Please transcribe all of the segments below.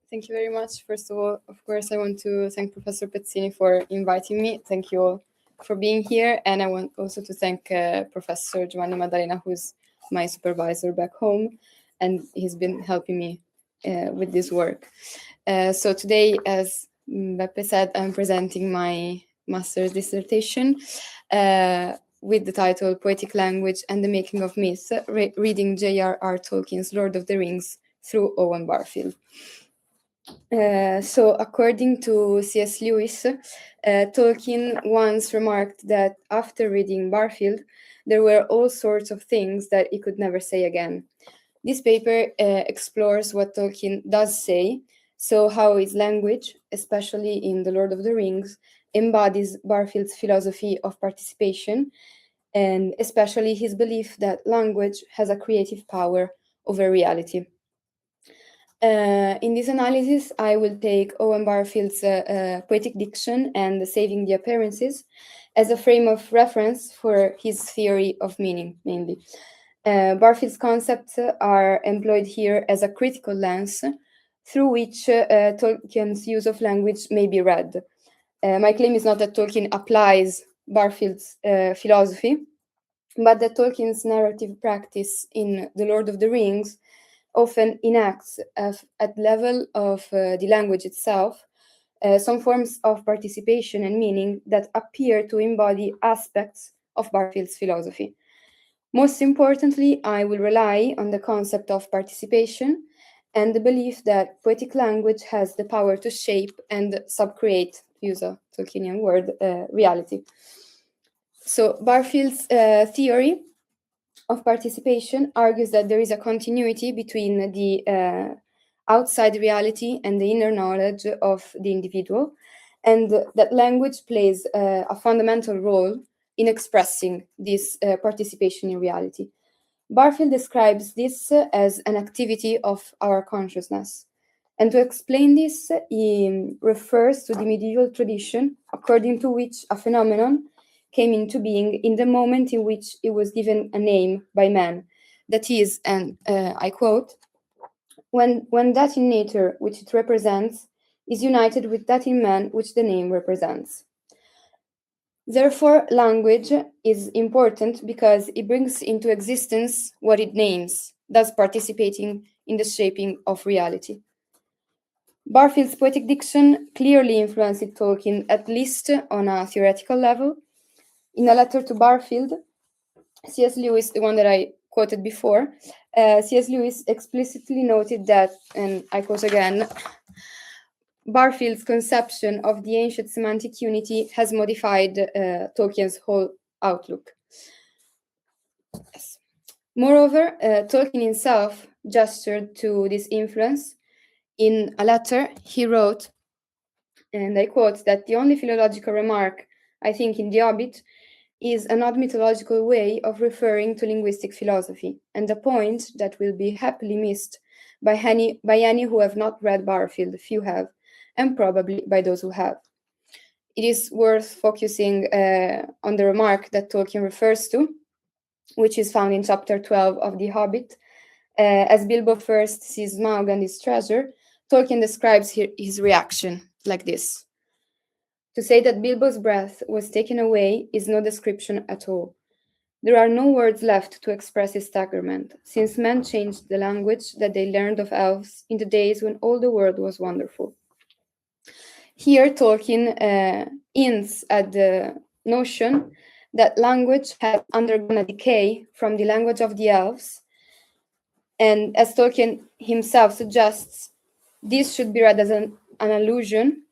Thank you very much. First of all, of course, I want to thank Professor Pezzini for inviting me. Thank you all for being here. And I want also to thank Professor Giovanni Maddalena, who's my supervisor back home, and he's been helping me with this work. So today, as Beppe said, I'm presenting my master's dissertation with the title Poetic Language and the Making of Myth, reading J.R.R. Tolkien's Lord of the Rings through Owen Barfield. So according to C.S. Lewis, Tolkien once remarked that after reading Barfield, there were all sorts of things that he could never say again. This paper explores what Tolkien does say, so how his language, especially in The Lord of the Rings, embodies Barfield's philosophy of participation, and especially his belief that language has a creative power over reality. In this analysis, I will take Owen Barfield's poetic diction and Saving the Appearances as a frame of reference for his theory of meaning, mainly. Barfield's concepts are employed here as a critical lens through which Tolkien's use of language may be read. My claim is not that Tolkien applies Barfield's philosophy, but that Tolkien's narrative practice in The Lord of the Rings often enacts at level of the language itself some forms of participation and meaning that appear to embody aspects of Barfield's philosophy. Most importantly, I will rely on the concept of participation and the belief that poetic language has the power to shape and subcreate, to use a Tolkienian word, reality. So Barfield's theory of participation argues that there is a continuity between the outside reality and the inner knowledge of the individual, and that language plays a fundamental role in expressing this participation in reality. Barfield describes this as an activity of our consciousness. And to explain this, he refers to the medieval tradition according to which a phenomenon came into being in the moment in which it was given a name by man. That is, and I quote, when that in nature which it represents is united with that in man which the name represents. Therefore, language is important because it brings into existence what it names, thus participating in the shaping of reality. Barfield's poetic diction clearly influenced Tolkien, at least on a theoretical level. In a letter to Barfield, C.S. Lewis, the one that I quoted before, C.S. Lewis explicitly noted that, and I quote again, Barfield's conception of the ancient semantic unity has modified Tolkien's whole outlook. Yes. Moreover, Tolkien himself gestured to this influence. In a letter, he wrote, and I quote, that the only philological remark, I think, in The Hobbit is an odd mythological way of referring to linguistic philosophy, and a point that will be happily missed by any who have not read Barfield, few have, and probably by those who have. It is worth focusing on the remark that Tolkien refers to, which is found in chapter 12 of The Hobbit. As Bilbo first sees Smaug and his treasure, Tolkien describes his reaction like this. To say that Bilbo's breath was taken away is no description at all. There are no words left to express his staggerment, since men changed the language that they learned of elves in the days when all the world was wonderful. Here, Tolkien hints at the notion that language had undergone a decay from the language of the elves, and as Tolkien himself suggests, this should be read as an allusion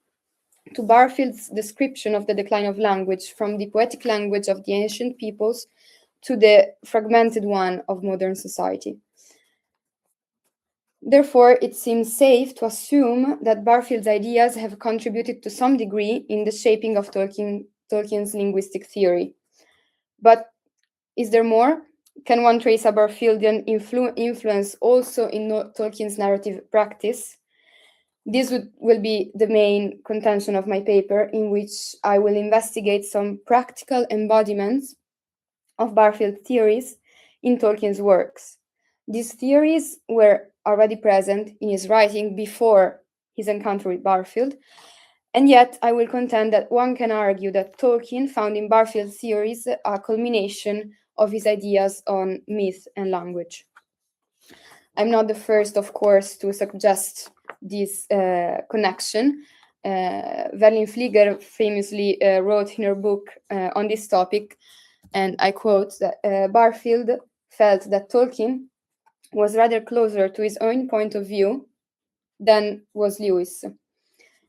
to Barfield's description of the decline of language from the poetic language of the ancient peoples to the fragmented one of modern society. Therefore, it seems safe to assume that Barfield's ideas have contributed to some degree in the shaping of Tolkien's linguistic theory. But is there more? Can one trace a Barfieldian influence also in Tolkien's narrative practice? This will be the main contention of my paper, in which I will investigate some practical embodiments of Barfield theories in Tolkien's works. These theories were already present in his writing before his encounter with Barfield. And yet, I will contend that one can argue that Tolkien found in Barfield's theories a culmination of his ideas on myth and language. I'm not the first, of course, to suggest this connection. Verlin Flieger famously wrote in her book on this topic, and I quote that Barfield felt that Tolkien was rather closer to his own point of view than was Lewis,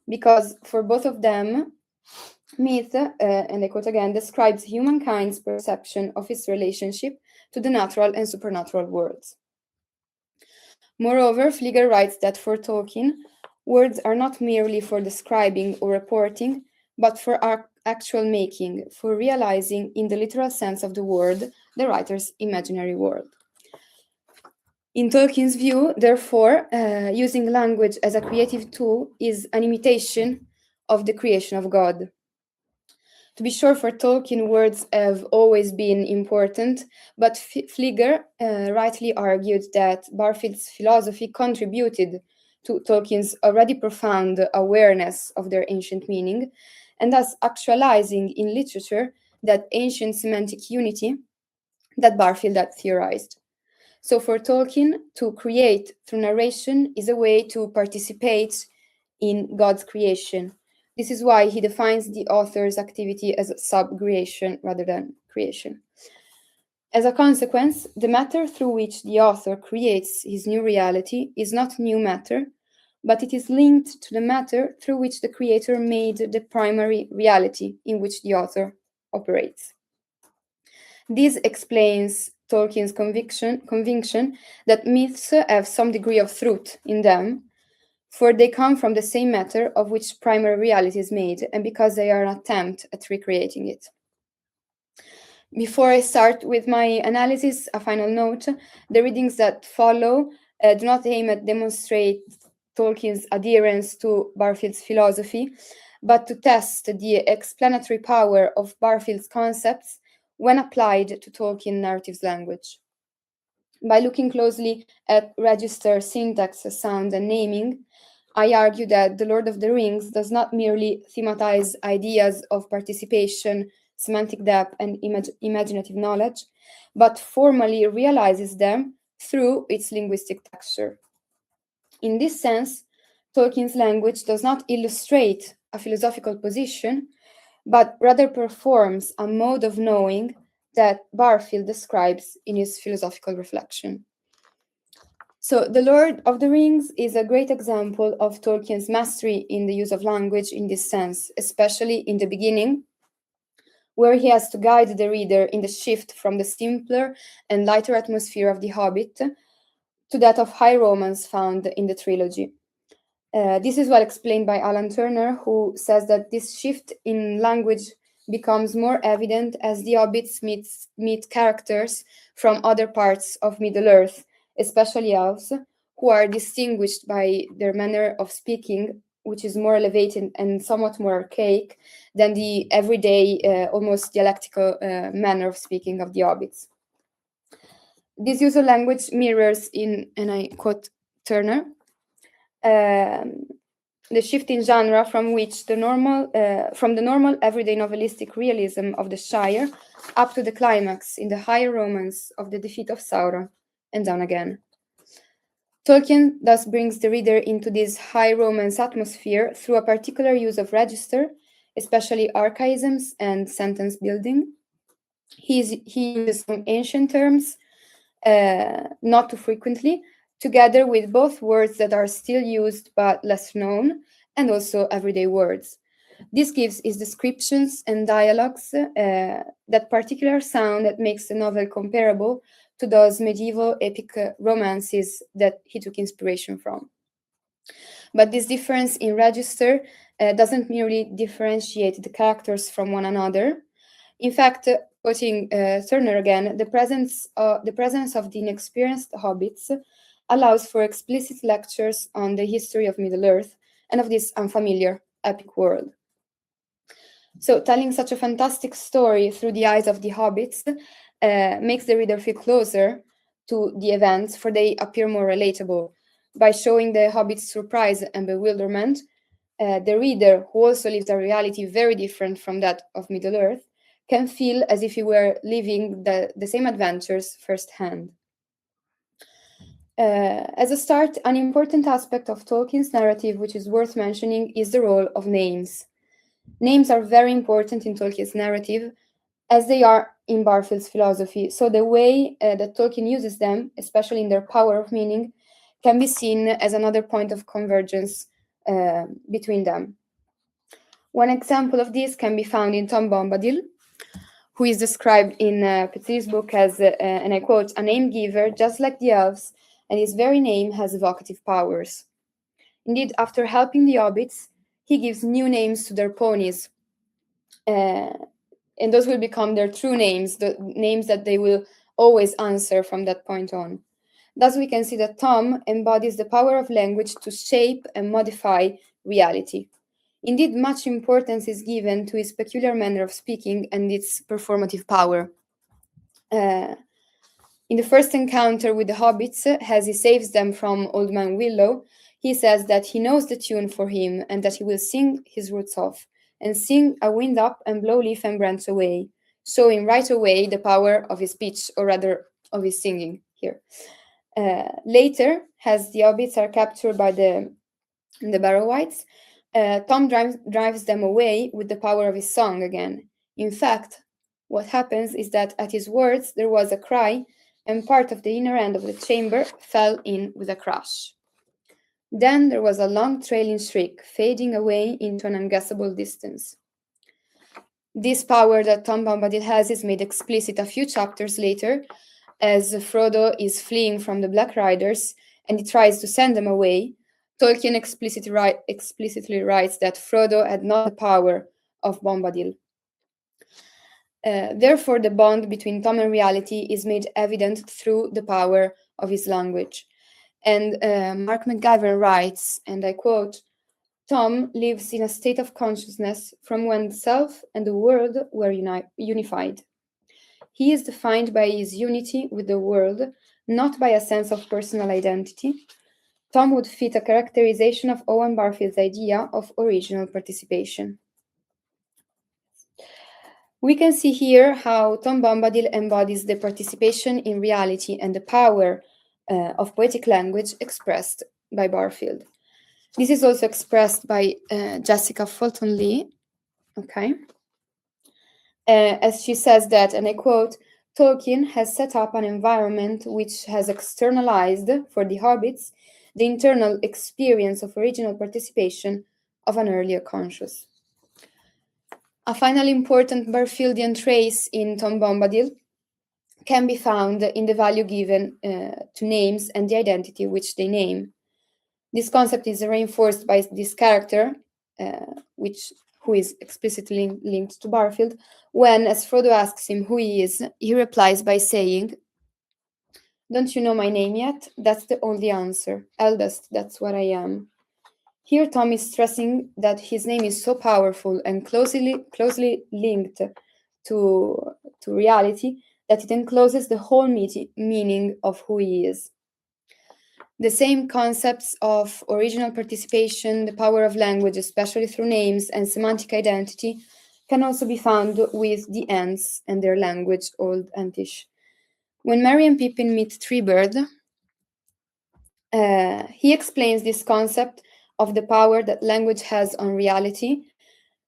because for both of them, myth, and I quote again, describes humankind's perception of its relationship to the natural and supernatural worlds. Moreover, Flieger writes that for Tolkien, words are not merely for describing or reporting, but for actual making, for realizing in the literal sense of the word the writer's imaginary world. In Tolkien's view, therefore, using language as a creative tool is an imitation of the creation of God. To be sure, for Tolkien, words have always been important, but Flieger rightly argued that Barfield's philosophy contributed to Tolkien's already profound awareness of their ancient meaning, and thus actualizing in literature that ancient semantic unity that Barfield had theorized. So for Tolkien, to create through narration is a way to participate in God's creation. This is why he defines the author's activity as sub-creation rather than creation. As a consequence, the matter through which the author creates his new reality is not new matter, but it is linked to the matter through which the creator made the primary reality in which the author operates. This explains Tolkien's conviction that myths have some degree of truth in them, for they come from the same matter of which primary reality is made, and because they are an attempt at recreating it. Before I start with my analysis, a final note: the readings that follow do not aim at demonstrate Tolkien's adherence to Barfield's philosophy, but to test the explanatory power of Barfield's concepts when applied to Tolkien narrative's language. By looking closely at register, syntax, sound, and naming, I argue that The Lord of the Rings does not merely thematize ideas of participation, semantic depth, and imaginative knowledge, but formally realizes them through its linguistic texture. In this sense, Tolkien's language does not illustrate a philosophical position, but rather performs a mode of knowing that Barfield describes in his philosophical reflection. So, The Lord of the Rings is a great example of Tolkien's mastery in the use of language in this sense, especially in the beginning, where he has to guide the reader in the shift from the simpler and lighter atmosphere of The Hobbit to that of high romance found in the trilogy. This is well explained by Alan Turner, who says that this shift in language becomes more evident as the hobbits meet characters from other parts of Middle-earth, especially elves, who are distinguished by their manner of speaking, which is more elevated and somewhat more archaic than the everyday, almost dialectical manner of speaking of the hobbits. This use of language mirrors in, and I quote Turner, the shift in genre from the normal everyday novelistic realism of the Shire up to the climax in the higher romance of the defeat of Sauron, and down again. Tolkien thus brings the reader into this high romance atmosphere through a particular use of register, especially archaisms and sentence building. He uses some ancient terms, not too frequently, together with both words that are still used but less known, and also everyday words. This gives his descriptions and dialogues that particular sound that makes the novel comparable to those medieval epic romances that he took inspiration from. But this difference in register doesn't merely differentiate the characters from one another. In fact, quoting Turner again, the presence of the inexperienced hobbits allows for explicit lectures on the history of Middle-earth and of this unfamiliar epic world. So telling such a fantastic story through the eyes of the hobbits makes the reader feel closer to the events, for they appear more relatable. By showing the hobbit's surprise and bewilderment, the reader, who also lives a reality very different from that of Middle-earth, can feel as if he were living the same adventures firsthand. As a start, an important aspect of Tolkien's narrative which is worth mentioning is the role of names. Names are very important in Tolkien's narrative, as they are in Barfield's philosophy. So the way that Tolkien uses them, especially in their power of meaning, can be seen as another point of convergence between them. One example of this can be found in Tom Bombadil, who is described in Petir's book as, and I quote, a name giver just like the elves, and his very name has evocative powers. Indeed, after helping the hobbits, he gives new names to their ponies, and those will become their true names, the names that they will always answer from that point on. Thus, we can see that Tom embodies the power of language to shape and modify reality. Indeed, much importance is given to his peculiar manner of speaking and its performative power. In the first encounter with the hobbits, as he saves them from Old Man Willow, he says that he knows the tune for him and that he will sing his roots off, and sing a wind up and blow leaf and branch away, showing right away the power of his speech, or rather of his singing here. Later, as the hobbits are captured by the Barrow-wights, Tom drives them away with the power of his song again. In fact, what happens is that at his words there was a cry, and part of the inner end of the chamber fell in with a crash. Then there was a long trailing shriek, fading away into an unguessable distance. This power that Tom Bombadil has is made explicit a few chapters later, as Frodo is fleeing from the Black Riders and he tries to send them away. Tolkien explicitly writes that Frodo had not the power of Bombadil. Therefore, the bond between Tom and reality is made evident through the power of his language. And Mark McGivern writes, and I quote, Tom lives in a state of consciousness from when the self and the world were unified. He is defined by his unity with the world, not by a sense of personal identity. Tom would fit a characterization of Owen Barfield's idea of original participation. We can see here how Tom Bombadil embodies the participation in reality and the power of poetic language expressed by Barfield. This is also expressed by Jessica Fulton Lee, okay? As she says that, and I quote, Tolkien has set up an environment which has externalized for the hobbits the internal experience of original participation of an earlier conscious. A final important Barfieldian trace in Tom Bombadil can be found in the value given to names and the identity which they name. This concept is reinforced by this character, who is explicitly linked to Barfield, when, as Frodo asks him who he is, he replies by saying, "Don't you know my name yet? That's the only answer. Eldest, that's what I am." Here Tom is stressing that his name is so powerful and closely linked to reality that it encloses the whole meaning of who he is. The same concepts of original participation, the power of language, especially through names, and semantic identity, can also be found with the Ents and their language, Old Entish. When Merry and Pippin meet Treebird, he explains this concept of the power that language has on reality,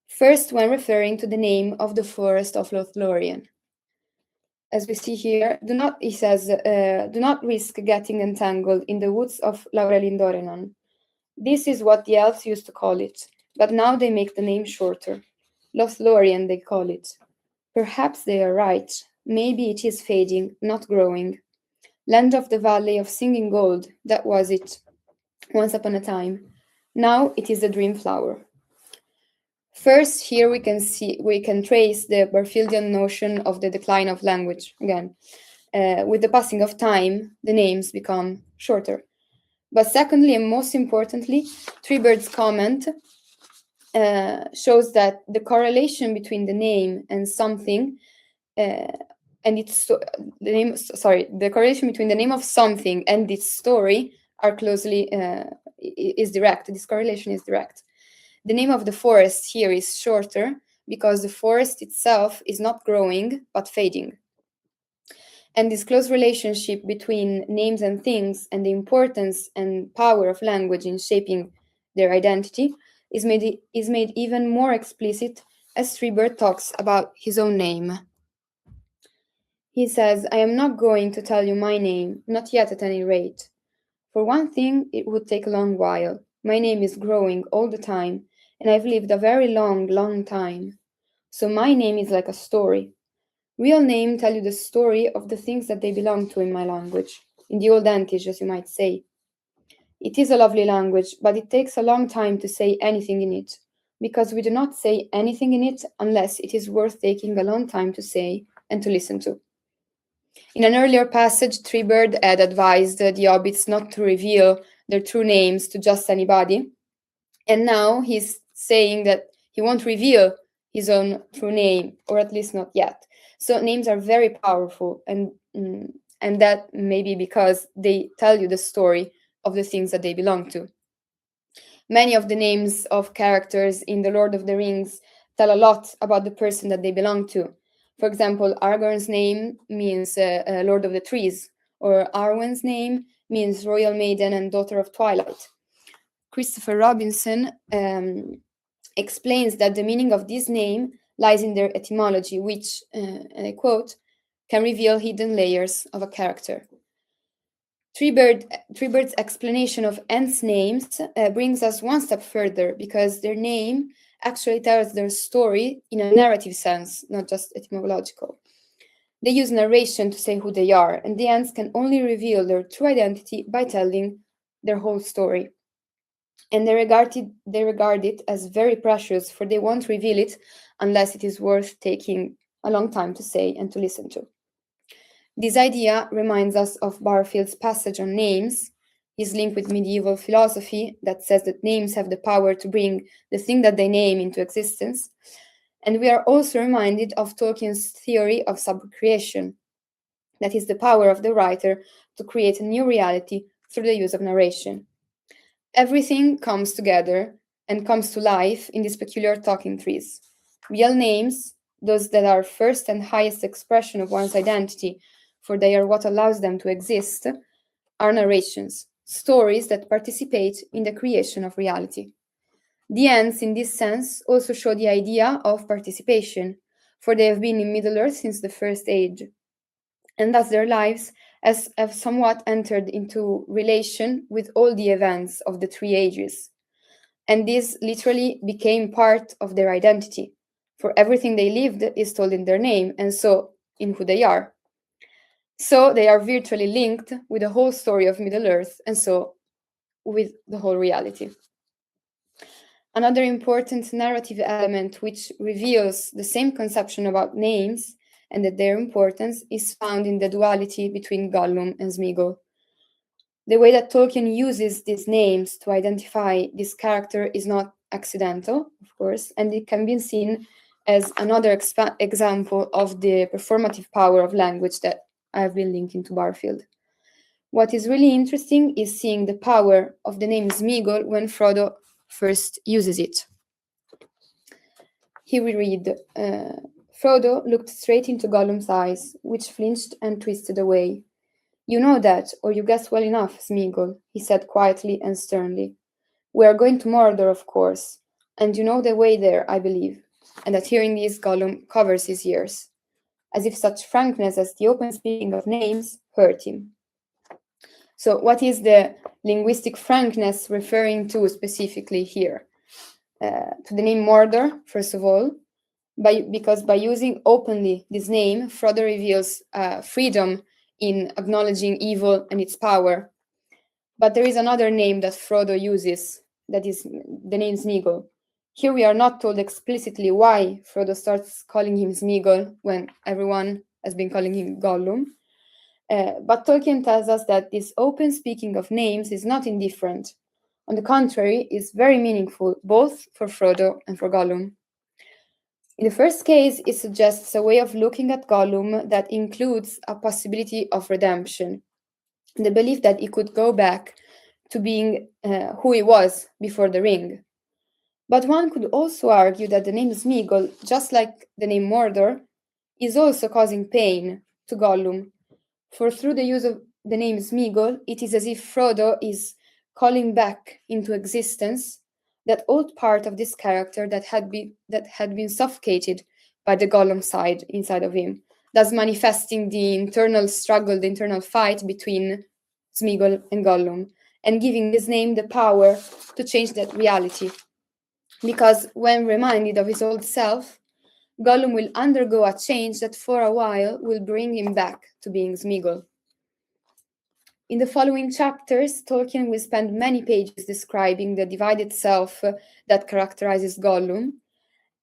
first when referring to the name of the forest of Lothlorien. As we see here, he says, do not risk getting entangled in the woods of Laurelin Dorenon. This is what the elves used to call it, but now they make the name shorter. Lothlorien, they call it. Perhaps they are right. Maybe it is fading, not growing. Land of the Valley of Singing Gold, that was it, once upon a time. Now it is a dream flower. First, here we can trace the Barfieldian notion of the decline of language. Again, with the passing of time, the names become shorter. But secondly, and most importantly, Treebird's comment shows that the correlation between the name and something, the correlation between the name of something and its story are closely is direct. This correlation is direct. The name of the forest here is shorter because the forest itself is not growing but fading. And this close relationship between names and things and the importance and power of language in shaping their identity is made even more explicit as Treebird talks about his own name. He says, "I am not going to tell you my name, not yet at any rate. For one thing, it would take a long while. My name is growing all the time, and I've lived a very long, long time. So my name is like a story. Real names tell you the story of the things that they belong to in my language, in the old Entish, as you might say. It is a lovely language, but it takes a long time to say anything in it, because we do not say anything in it unless it is worth taking a long time to say and to listen to." In an earlier passage, Treebird had advised the hobbits not to reveal their true names to just anybody, and now he's saying that he won't reveal his own true name, or at least not yet. So names are very powerful, and that may be because they tell you the story of the things that they belong to. Many of the names of characters in The Lord of the Rings tell a lot about the person that they belong to. For example, Aragorn's name means Lord of the Trees, or Arwen's name means Royal Maiden and Daughter of Twilight. Christopher Robinson explains that the meaning of this name lies in their etymology, which, and I quote, "can reveal hidden layers of a character." Treebird's explanation of Ents names brings us one step further, because their name actually tells their story in a narrative sense, not just etymological. They use narration to say who they are, and the Ents can only reveal their true identity by telling their whole story. And they regard it as very precious, for they won't reveal it unless it is worth taking a long time to say and to listen to. This idea reminds us of Barfield's passage on names, his link with medieval philosophy that says that names have the power to bring the thing that they name into existence. And we are also reminded of Tolkien's theory of subcreation, that is the power of the writer to create a new reality through the use of narration. Everything comes together and comes to life in these peculiar talking trees. Real names, those that are first and highest expression of one's identity, for they are what allows them to exist, are narrations, stories that participate in the creation of reality. The Ents, in this sense, also show the idea of participation, for they have been in Middle-earth since the First Age, and thus their lives have somewhat entered into relation with all the events of the three ages. And this literally became part of their identity, for everything they lived is told in their name, and so in who they are. So they are virtually linked with the whole story of Middle-earth, and so with the whole reality. Another important narrative element which reveals the same conception about names and that their importance is found in the duality between Gollum and Smeagol. The way that Tolkien uses these names to identify this character is not accidental, of course, and it can be seen as another example of the performative power of language that I have been linking to Barfield. What is really interesting is seeing the power of the name Smeagol when Frodo first uses it. Here we read, Frodo looked straight into Gollum's eyes, which flinched and twisted away. "You know that, or you guess well enough, Smeagol," he said quietly and sternly. "We are going to Mordor, of course, and you know the way there, I believe." And at hearing this, Gollum covers his ears, as if such frankness as the open speaking of names hurt him. So what is the linguistic frankness referring to specifically here? To the name Mordor, first of all, because by using openly this name, Frodo reveals freedom in acknowledging evil and its power. But there is another name that Frodo uses, that is the name Smeagol. Here we are not told explicitly why Frodo starts calling him Smeagol when everyone has been calling him Gollum. But Tolkien tells us that this open speaking of names is not indifferent. On the contrary, it's very meaningful, both for Frodo and for Gollum. In the first case, it suggests a way of looking at Gollum that includes a possibility of redemption, the belief that he could go back to being who he was before the ring. But one could also argue that the name Smeagol, just like the name Mordor, is also causing pain to Gollum, for through the use of the name Smeagol, it is as if Frodo is calling back into existence that old part of this character that had been suffocated by the Gollum side inside of him, thus manifesting the internal struggle, the internal fight between Smeagol and Gollum, and giving his name the power to change that reality. Because when reminded of his old self, Gollum will undergo a change that for a while will bring him back to being Smeagol. In the following chapters, Tolkien will spend many pages describing the divided self that characterizes Gollum,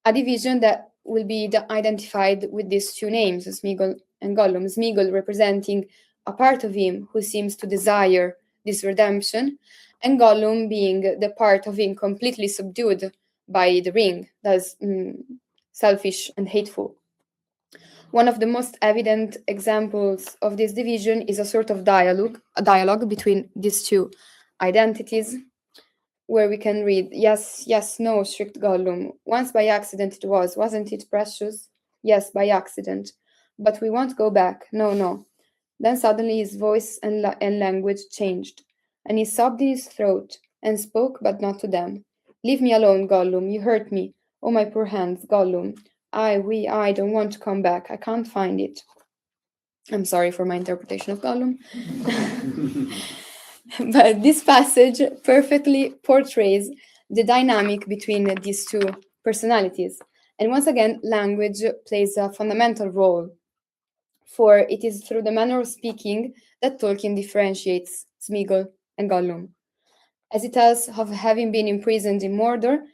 a division that will be identified with these two names, Smeagol and Gollum. Smeagol representing a part of him who seems to desire this redemption, and Gollum being the part of him completely subdued by the ring, thus selfish and hateful. One of the most evident examples of this division is a sort of dialogue between these two identities, where we can read, "Yes, yes, no," shrieked Gollum. "Once by accident it was, wasn't it, precious? Yes, by accident. But we won't go back. No, no." Then suddenly his voice and language changed, and he sobbed in his throat and spoke, but not to them. "Leave me alone, Gollum. You hurt me. Oh, my poor hands, Gollum. I don't want to come back. I can't find it." I'm sorry for my interpretation of Gollum. But this passage perfectly portrays the dynamic between these two personalities. And once again, language plays a fundamental role, for it is through the manner of speaking that Tolkien differentiates Smeagol and Gollum. As he tells of having been imprisoned in Mordor,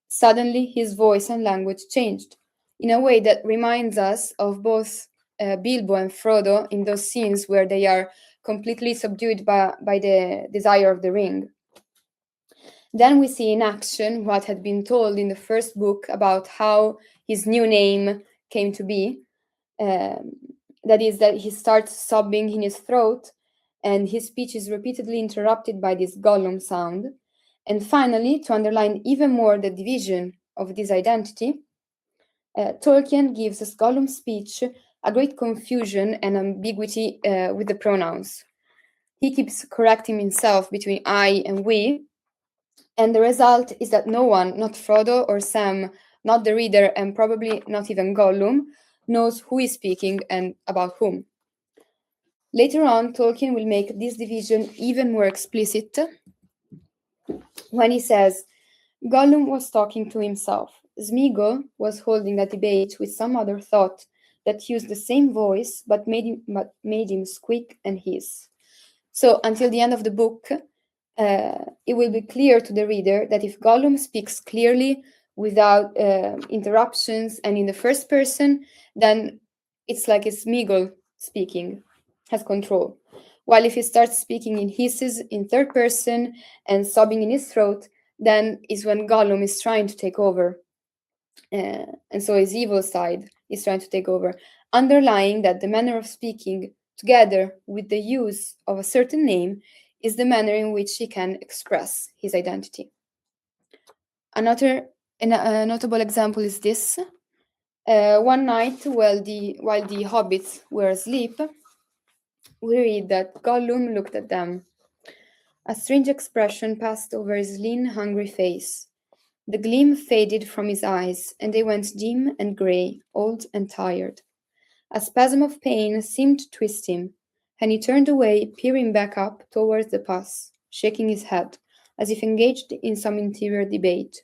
suddenly his voice and language changed, in a way that reminds us of both Bilbo and Frodo in those scenes where they are completely subdued by the desire of the ring. Then we see in action what had been told in the first book about how his new name came to be. That is, that he starts sobbing in his throat, and his speech is repeatedly interrupted by this Gollum sound. And finally, to underline even more the division of this identity, Tolkien gives us Gollum's speech a great confusion and ambiguity with the pronouns. He keeps correcting himself between I and we, and the result is that no one, not Frodo or Sam, not the reader, and probably not even Gollum, knows who is speaking and about whom. Later on, Tolkien will make this division even more explicit when he says, "Gollum was talking to himself. Smeagol was holding a debate with some other thought that used the same voice but made him squeak and hiss." So until the end of the book, it will be clear to the reader that if Gollum speaks clearly without interruptions and in the first person, then it's like it's Smeagol speaking, has control. While if he starts speaking in hisses in third person and sobbing in his throat, then is when Gollum is trying to take over. And so his evil side is trying to take over, underlying that the manner of speaking, together with the use of a certain name, is the manner in which he can express his identity. Another notable example is this. One night, while the hobbits were asleep, we read that Gollum looked at them. A strange expression passed over his lean, hungry face. The gleam faded from his eyes, and they went dim and grey, old and tired. A spasm of pain seemed to twist him, and he turned away, peering back up towards the pass, shaking his head, as if engaged in some interior debate.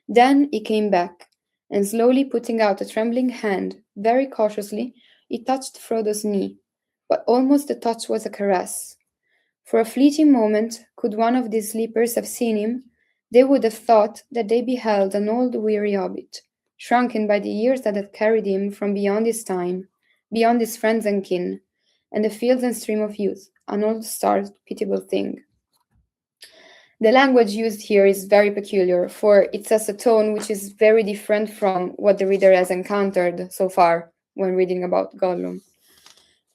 Then he came back, and slowly putting out a trembling hand, very cautiously, he touched Frodo's knee, but almost the touch was a caress. For a fleeting moment, could one of these sleepers have seen him, they would have thought that they beheld an old weary hobbit, shrunken by the years that had carried him from beyond his time, beyond his friends and kin, and the fields and stream of youth, an old starved, pitiable thing. The language used here is very peculiar, for it sets a tone which is very different from what the reader has encountered so far when reading about Gollum.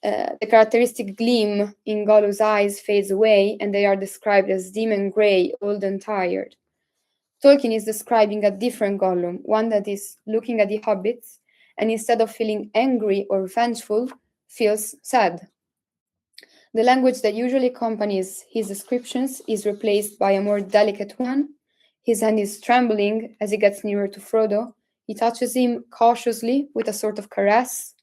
The characteristic gleam in Gollum's eyes fades away, and they are described as dim and grey, old and tired. Tolkien is describing a different Gollum, one that is looking at the hobbits, and instead of feeling angry or vengeful, feels sad. The language that usually accompanies his descriptions is replaced by a more delicate one. His hand is trembling as he gets nearer to Frodo. He touches him cautiously with a sort of caress.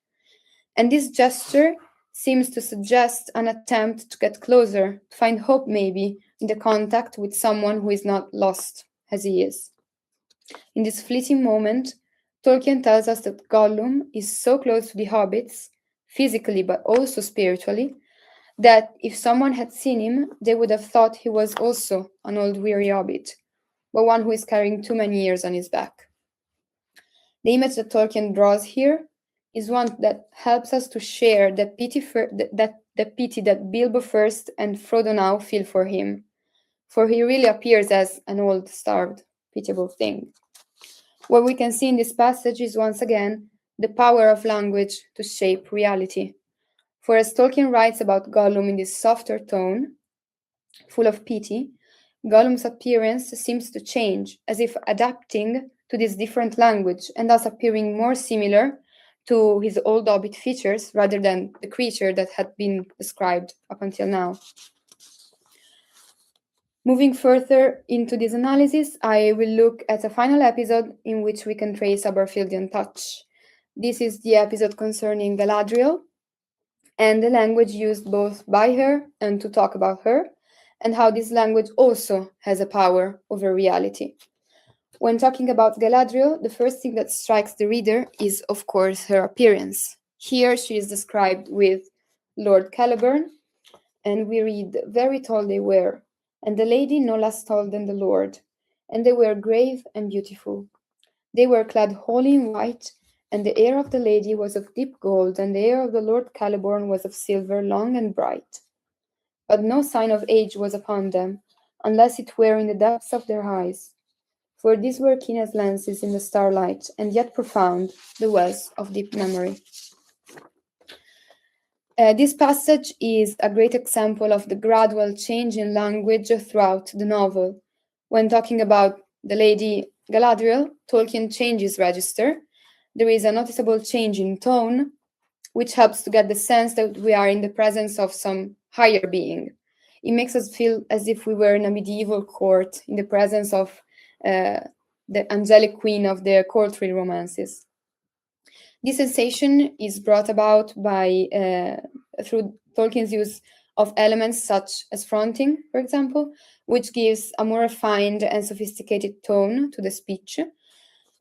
And this gesture seems to suggest an attempt to get closer, to find hope maybe in the contact with someone who is not lost as he is. In this fleeting moment, Tolkien tells us that Gollum is so close to the hobbits, physically but also spiritually, that if someone had seen him, they would have thought he was also an old weary hobbit, but one who is carrying too many years on his back. The image that Tolkien draws here is one that helps us to share the pity, that Bilbo first and Frodo now feel for him, for he really appears as an old, starved, pitiable thing. What we can see in this passage is once again the power of language to shape reality. For as Tolkien writes about Gollum in this softer tone, full of pity, Gollum's appearance seems to change, as if adapting to this different language and thus appearing more similar to his old hobbit features rather than the creature that had been described up until now. Moving further into this analysis, I will look at a final episode in which we can trace a Barfieldian touch. This is the episode concerning Galadriel, and the language used both by her and to talk about her, and how this language also has a power over reality. When talking about Galadriel, the first thing that strikes the reader is, of course, her appearance. Here she is described with Lord Caliburn, and we read, "Very tall they were, and the lady no less tall than the Lord, and they were grave and beautiful. They were clad wholly in white, and the hair of the lady was of deep gold, and the hair of the Lord Caliburn was of silver, long and bright. But no sign of age was upon them, unless it were in the depths of their eyes. For these were keen as lances in the starlight, and yet profound, the wells of deep memory." This passage is a great example of the gradual change in language throughout the novel. When talking about the lady Galadriel, Tolkien changes register. There is a noticeable change in tone, which helps to get the sense that we are in the presence of some higher being. It makes us feel as if we were in a medieval court in the presence of the angelic queen of the courtly romances. This sensation is brought about by through Tolkien's use of elements such as fronting, for example, which gives a more refined and sophisticated tone to the speech.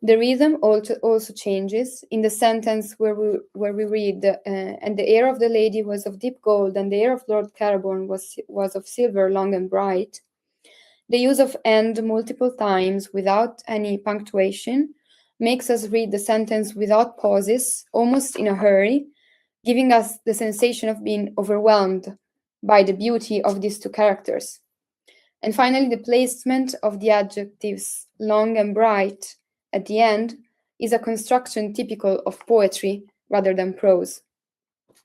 The rhythm also changes. In the sentence where we read, "And the hair of the lady was of deep gold, and the hair of Lord Caraborn was of silver, long and bright." The use of "and" multiple times without any punctuation makes us read the sentence without pauses, almost in a hurry, giving us the sensation of being overwhelmed by the beauty of these two characters. And finally, the placement of the adjectives long and bright at the end is a construction typical of poetry rather than prose.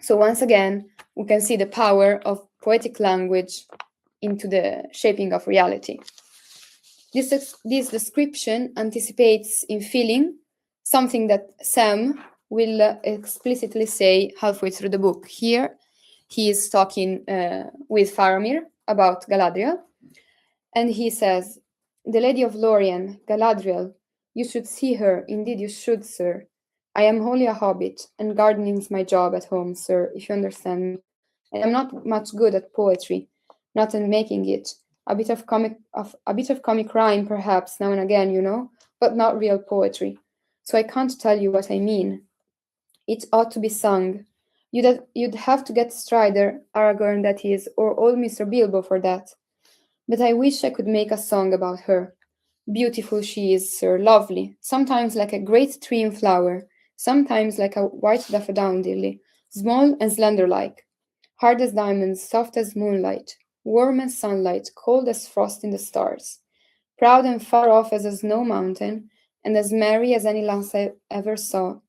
So once again, we can see the power of poetic language into the shaping of reality. This description anticipates in feeling something that Sam will explicitly say halfway through the book. Here, he is talking with Faramir about Galadriel, and he says, "The Lady of Lorien, Galadriel, you should see her, indeed you should, sir. I am wholly a hobbit, and gardening's my job at home, sir, if you understand me. I am not much good at poetry, not in making it. A bit of comic rhyme, perhaps, now and again, you know, but not real poetry. So I can't tell you what I mean. It ought to be sung. You'd have to get Strider, Aragorn that is, or old Mr. Bilbo for that. But I wish I could make a song about her. Beautiful she is, sir, lovely, sometimes like a great tree in flower, sometimes like a white daffodil, small and slender-like, hard as diamonds, soft as moonlight, warm as sunlight, cold as frost in the stars, proud and far off as a snow mountain, and as merry as any lass I ever saw,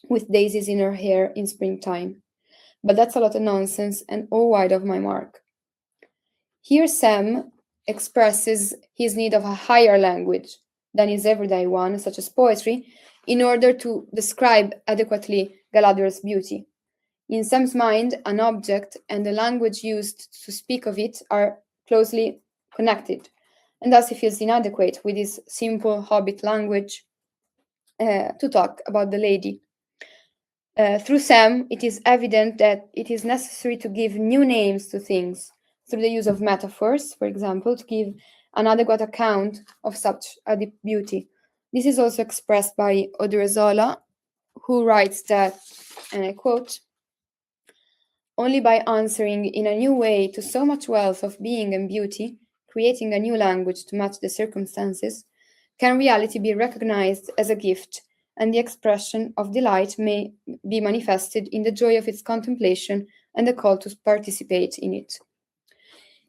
with daisies in her hair in springtime. but that's a lot of nonsense and all wide of my mark. Here Sam expresses his need of a higher language than his everyday one, such as poetry, in order to describe adequately Galadriel's beauty. In Sam's mind, an object and the language used to speak of it are closely connected, and thus he feels inadequate with his simple hobbit language to talk about the lady. Through Sam, it is evident that it is necessary to give new names to things through the use of metaphors, for example, to give an adequate account of such a deep beauty. This is also expressed by Odriozola, who writes that, and I quote, only by answering in a new way to so much wealth of being and beauty, creating a new language to match the circumstances, can reality be recognized as a gift, and the expression of delight may be manifested in the joy of its contemplation and the call to participate in it.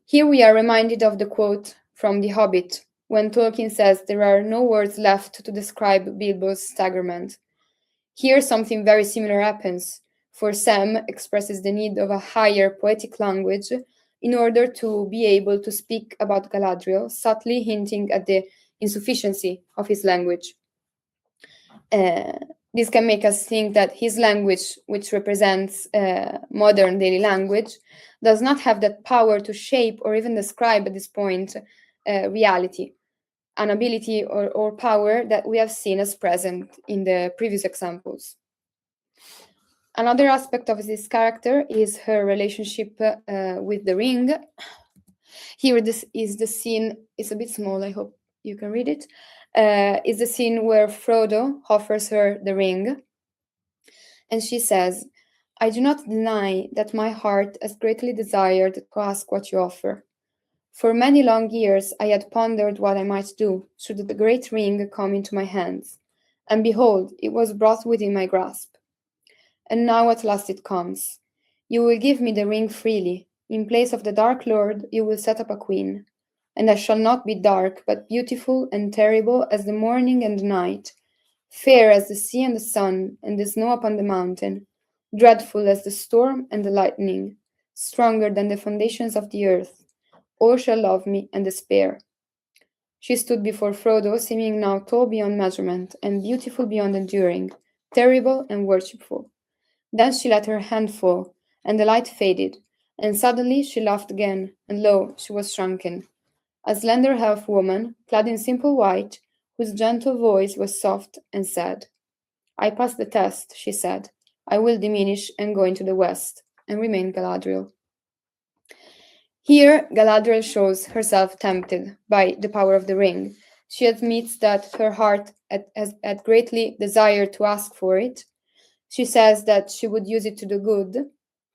Here we are reminded of the quote from The Hobbit, when Tolkien says there are no words left to describe Bilbo's staggerment. Here something very similar happens, for Sam expresses the need of a higher poetic language in order to be able to speak about Galadriel, subtly hinting at the insufficiency of his language. This can make us think that his language, which represents modern daily language, does not have that power to shape or even describe at this point reality, an ability or power that we have seen as present in the previous examples. Another aspect of this character is her relationship with the ring. Here this is the scene, it's a bit small, I hope you can read it. Is the scene where Frodo offers her the ring. And she says, I do not deny that my heart has greatly desired to ask what you offer. For many long years I had pondered what I might do should the great ring come into my hands. And behold, it was brought within my grasp. And now at last it comes. You will give me the ring freely. In place of the Dark Lord, you will set up a queen. And I shall not be dark, but beautiful and terrible as the morning and the night, fair as the sea and the sun and the snow upon the mountain, dreadful as the storm and the lightning, stronger than the foundations of the earth. All shall love me and despair. She stood before Frodo, seeming now tall beyond measurement and beautiful beyond enduring, terrible and worshipful. Then she let her hand fall, and the light faded, and suddenly she laughed again, and lo, she was shrunken. A slender elf woman, clad in simple white, whose gentle voice was soft and sad. I passed the test, she said. I will diminish and go into the west, and remain Galadriel. Here, Galadriel shows herself tempted by the power of the ring. She admits that her heart had greatly desired to ask for it. She says that she would use it to do good,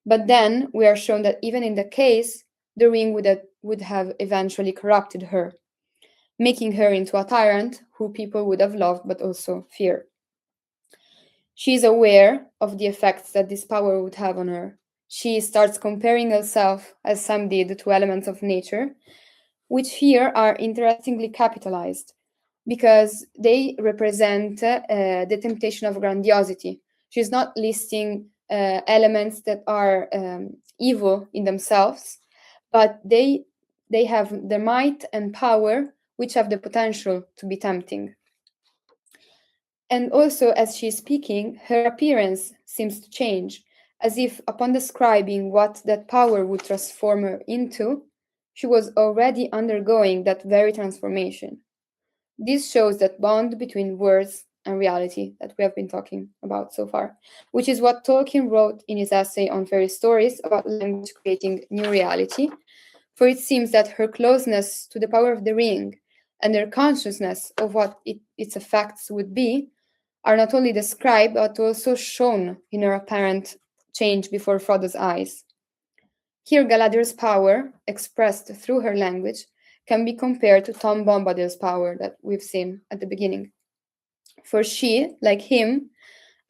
but then we are shown that even in the case, the ring would have eventually corrupted her, making her into a tyrant who people would have loved but also fear. She is aware of the effects that this power would have on her. She starts comparing herself, as Sam did, to elements of nature, which here are interestingly capitalized because they represent the temptation of grandiosity. She's not listing elements that are evil in themselves, but they have the might and power which have the potential to be tempting. And also, as she's speaking, her appearance seems to change, as if upon describing what that power would transform her into, she was already undergoing that very transformation. This shows that bond between words and reality that we have been talking about so far, which is what Tolkien wrote in his essay on fairy stories about language creating new reality. For it seems that her closeness to the power of the ring and her consciousness of what its effects would be are not only described but also shown in her apparent change before Frodo's eyes. Here, Galadriel's power, expressed through her language, can be compared to Tom Bombadil's power that we've seen at the beginning. For she, like him,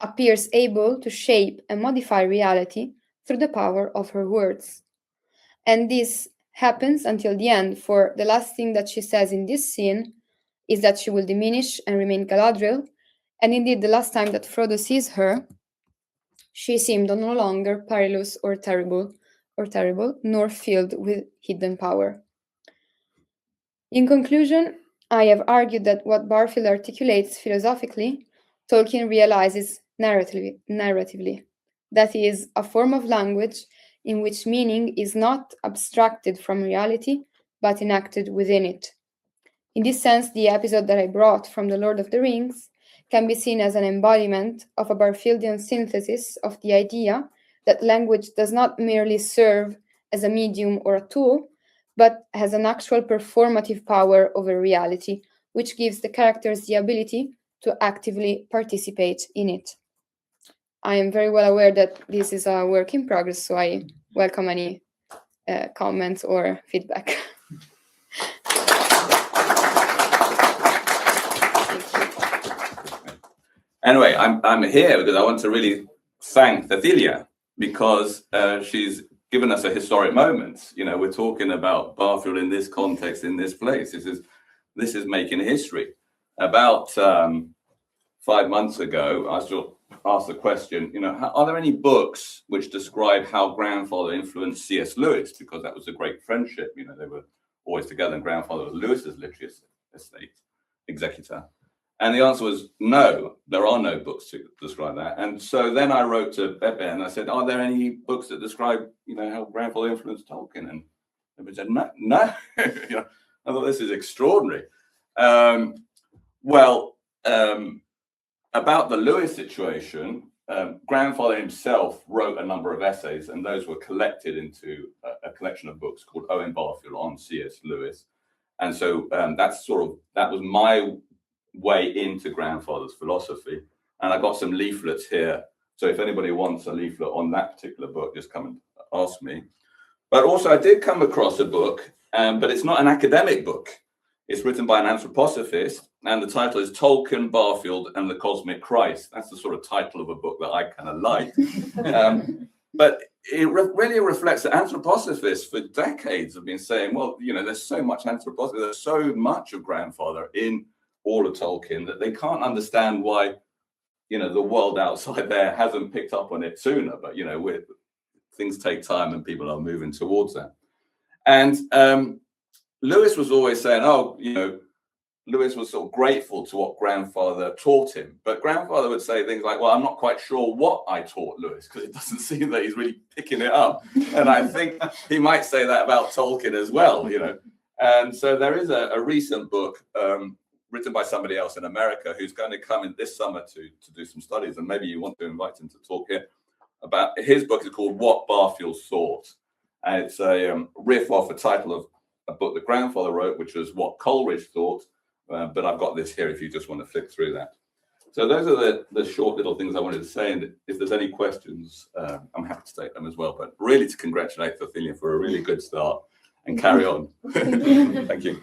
appears able to shape and modify reality through the power of her words. And this happens until the end, for the last thing that she says in this scene is that she will diminish and remain Galadriel. And indeed, the last time that Frodo sees her, She seemed no longer perilous or terrible, nor filled with hidden power. In conclusion, I have argued that what Barfield articulates philosophically, Tolkien realizes narratively. That is, a form of language in which meaning is not abstracted from reality, but enacted within it. In this sense, the episode that I brought from The Lord of the Rings can be seen as an embodiment of a Barfieldian synthesis of the idea that language does not merely serve as a medium or a tool, but has an actual performative power over reality, which gives the characters the ability to actively participate in it. I am very well aware that this is a work in progress, so I welcome any comments or feedback. Anyway, I'm here because I want to really thank Cecilia, because she's given us a historic moment. You know, we're talking about Barfield in this context, in this place. This is making history. About 5 months ago, I sort of asked the question, you know, are there any books which describe how grandfather influenced C.S. Lewis? Because that was a great friendship. You know, they were always together, and grandfather was Lewis's literary estate executor. And the answer was no, there are no books to describe that. And so then I wrote to Pepe and I said, are there any books that describe, you know, how grandfather influenced Tolkien? And everybody said, no. You know, I thought this is extraordinary. About the Lewis situation, grandfather himself wrote a number of essays, and those were collected into a collection of books called Owen Barfield on C.S. Lewis. And so that was my way into grandfather's philosophy. And I got some leaflets here. So if anybody wants a leaflet on that particular book, just come and ask me. But also I did come across a book, but it's not an academic book. It's written by an anthroposophist, and the title is Tolkien, Barfield, and the Cosmic Christ. That's the sort of title of a book that I kind of like. But it really reflects that anthroposophists for decades have been saying, well, you know, there's so much anthroposophy, there's so much of grandfather in all of Tolkien that they can't understand why, you know, the world outside there hasn't picked up on it sooner. But, you know, things take time and people are moving towards that. And Lewis was always saying, oh, you know, Lewis was sort of grateful to what grandfather taught him. But grandfather would say things like, well, I'm not quite sure what I taught Lewis, because it doesn't seem that he's really picking it up. And I think he might say that about Tolkien as well, you know. And so there is a recent book written by somebody else in America who's going to come in this summer to do some studies, and maybe you want to invite him to talk here about his book. Is called What Barfield Thought, and it's a riff off a title of a book that grandfather wrote, which was What Coleridge Thought, but I've got this here if you just want to flick through that. So those are the short little things I wanted to say, and if there's any questions, I'm happy to take them as well. But really to congratulate Cecilia for a really good start and carry on. Thank you.